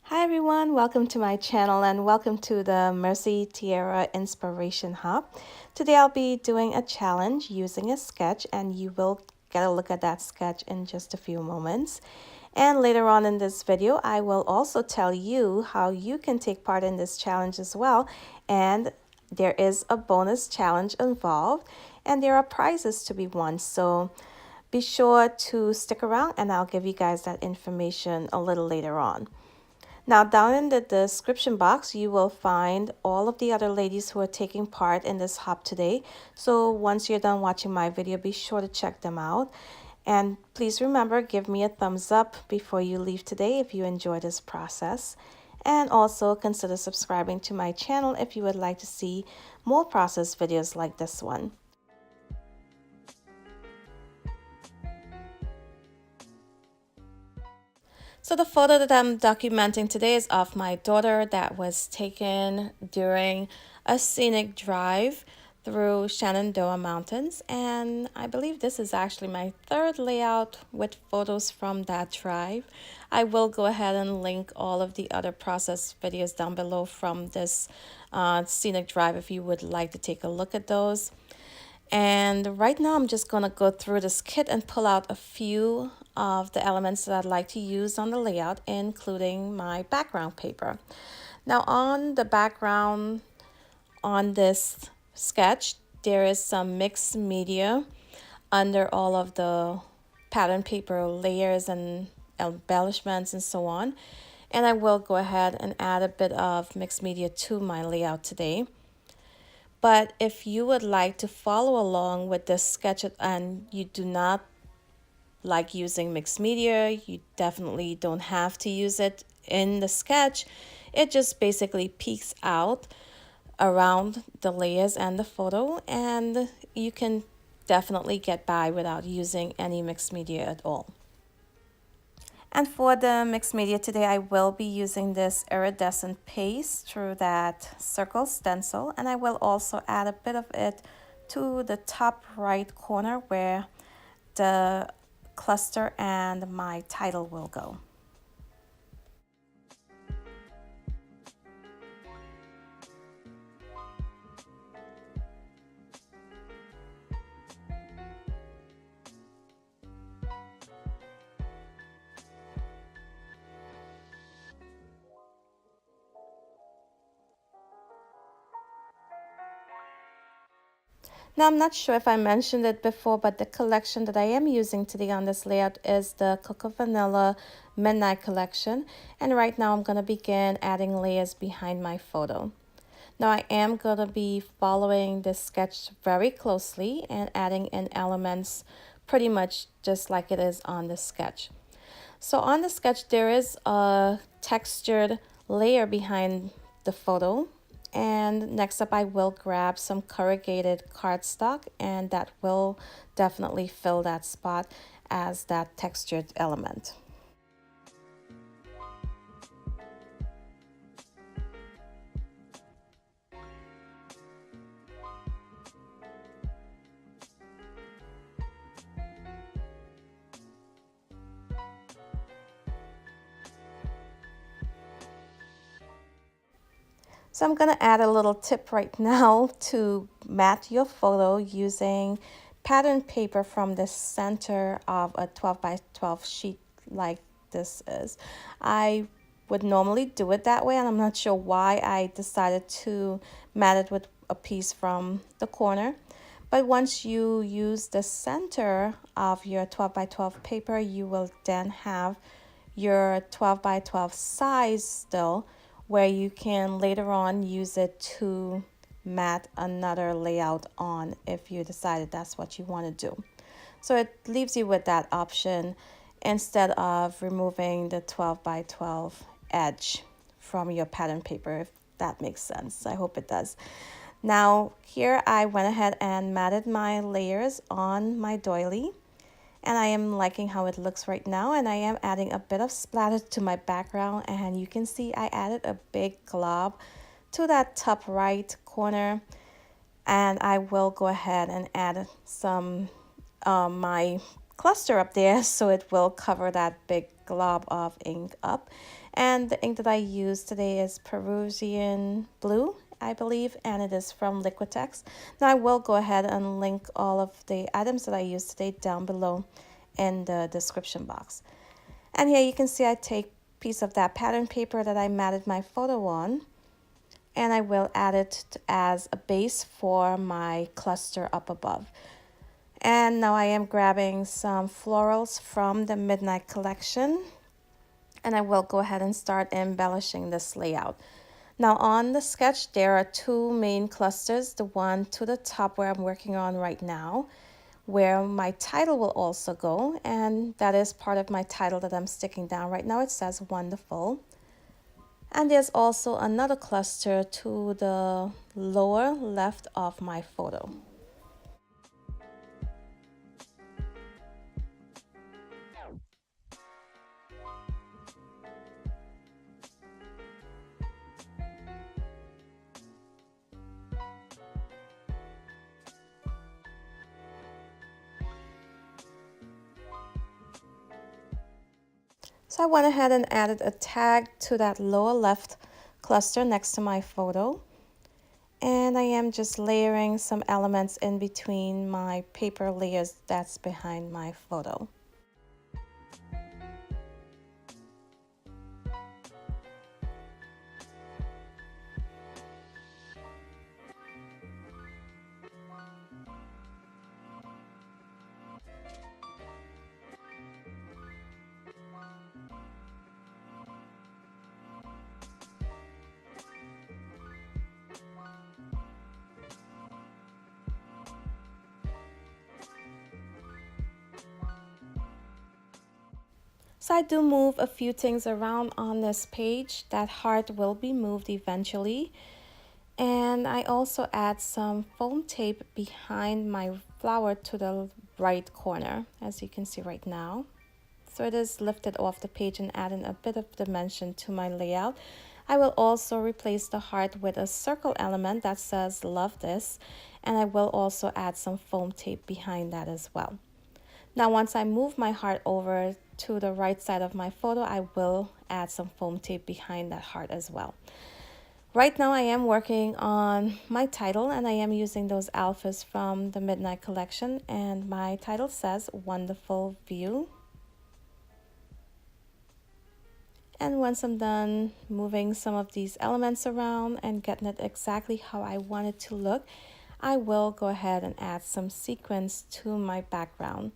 Hi everyone, welcome to my channel and welcome to the Mercy Tiara Inspiration Hub. Today I'll be doing a challenge using a sketch and you will get a look at that sketch in just a few moments. And later on in this video, I will also tell you how you can take part in this challenge as well. And there is a bonus challenge involved and there are prizes to be won. So be sure to stick around and I'll give you guys that information a little later on. Now, down in the description box, you will find all of the other ladies who are taking part in this hub today. So once you're done watching my video, be sure to check them out. And please remember, give me a thumbs up before you leave today if you enjoy this process. And also consider subscribing to my channel if you would like to see more process videos like this one. So the photo that I'm documenting today is of my daughter that was taken during a scenic drive through Shenandoah Mountains, and I believe this is actually my third layout with photos from that drive. I will go ahead and link all of the other process videos down below from this scenic drive if you would like to take a look at those. And right now I'm just going to go through this kit and pull out a few of the elements that I'd like to use on the layout, including my background paper. Now on the background on this sketch, there is some mixed media under all of the pattern paper layers and embellishments and so on. And I will go ahead and add a bit of mixed media to my layout today. But if you would like to follow along with this sketch and you do not like using mixed media, you definitely don't have to use it in the sketch. It just basically peeks out around the layers and the photo, and you can definitely get by without using any mixed media at all. And for the mixed media today, I will be using this iridescent paste through that circle stencil, and I will also add a bit of it to the top right corner where the cluster and my title will go. Now, I'm not sure if I mentioned it before, but the collection that I am using today on this layout is the Cocoa Vanilla Midnight Collection. And right now I'm going to begin adding layers behind my photo. Now I am going to be following this sketch very closely and adding in elements pretty much just like it is on the sketch. So on the sketch, there is a textured layer behind the photo. And next up, I will grab some corrugated cardstock, and that will definitely fill that spot as that textured element. So I'm going to add a little tip right now to mat your photo using pattern paper from the center of a 12 by 12 sheet like this is. I would normally do it that way, and I'm not sure why I decided to mat it with a piece from the corner. But once you use the center of your 12 by 12 paper, you will then have your 12 by 12 size still, where you can later on use it to mat another layout on if you decided that's what you want to do. So it leaves you with that option instead of removing the 12 by 12 edge from your pattern paper, if that makes sense. I hope it does. Now here I went ahead and matted my layers on my doily. And I am liking how it looks right now, and I am adding a bit of splatter to my background, and you can see I added a big glob to that top right corner, and I will go ahead and add some my cluster up there so it will cover that big glob of ink up. And the ink that I use today is Peruvian Blue, I believe, and it is from Liquitex. Now I will go ahead and link all of the items that I used today down below in the description box. And here you can see I take a piece of that pattern paper that I matted my photo on, and I will add it as a base for my cluster up above. And now I am grabbing some florals from the Midnight collection, and I will go ahead and start embellishing this layout. Now on the sketch, there are two main clusters, the one to the top where I'm working on right now, where my title will also go, and that is part of my title that I'm sticking down right now. It says wonderful. And there's also another cluster to the lower left of my photo. So I went ahead and added a tag to that lower left cluster next to my photo. And I am just layering some elements in between my paper layers that's behind my photo. So I do move a few things around on this page. That heart will be moved eventually. And I also add some foam tape behind my flower to the right corner, as you can see right now. So it is lifted off the page and adding a bit of dimension to my layout. I will also replace the heart with a circle element that says love this, and I will also add some foam tape behind that as well. Now once I move my heart over to the right side of my photo, I will add some foam tape behind that heart as well. Right now I am working on my title, and I am using those alphas from the Midnight collection, and my title says Wonderful View. And once I'm done moving some of these elements around and getting it exactly how I want it to look, I will go ahead and add some sequins to my background.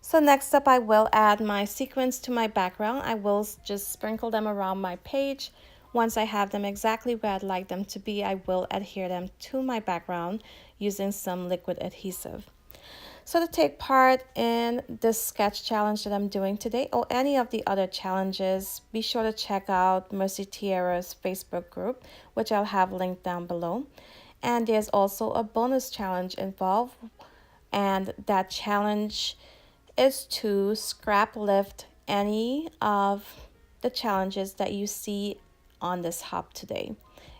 So next up, I will add my sequins to my background. I will just sprinkle them around my page. Once I have them exactly where I'd like them to be, I will adhere them to my background using some liquid adhesive. So to take part in this sketch challenge that I'm doing today, or any of the other challenges, be sure to check out Mercy Tierra's Facebook group, which I'll have linked down below. And there's also a bonus challenge involved, and that challenge is to scrap lift any of the challenges that you see on this hop today.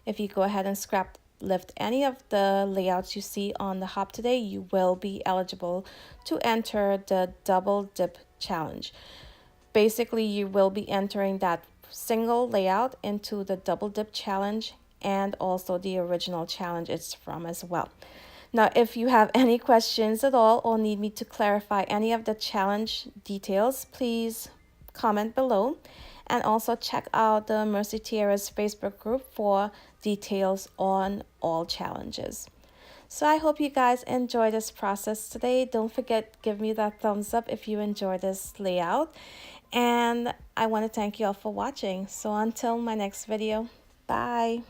If you go ahead and scrap lift any of the layouts you see on the hop today, you will be eligible to enter the double dip challenge. Basically, you will be entering that single layout into the double dip challenge, and also the original challenge it's from as well. Now, if you have any questions at all or need me to clarify any of the challenge details, please comment below. And also check out the Mercy Tierra's Facebook group for details on all challenges. So I hope you guys enjoy this process today. Don't forget, give me that thumbs up if you enjoy this layout. And I want to thank you all for watching. So until my next video, bye.